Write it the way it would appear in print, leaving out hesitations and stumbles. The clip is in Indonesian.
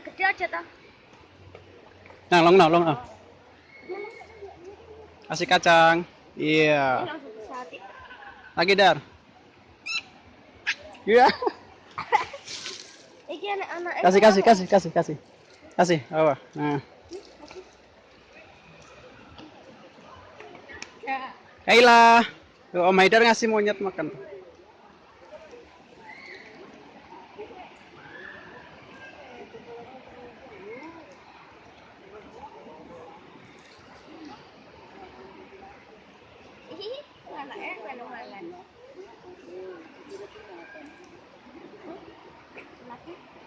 Gede aja toh. Nah, long no, long no. Kasih kacang. Ini Iya. langsung disate. Lagi dar. Iya. Iki anak-anak Kasih, kasih, kasih, kasih, kasih. Kasih, apa? Nah. Ya. Kayla. Tuh, Om Haidar ngasih monyet makan. Ih, anaknya malu-maluan. Lagi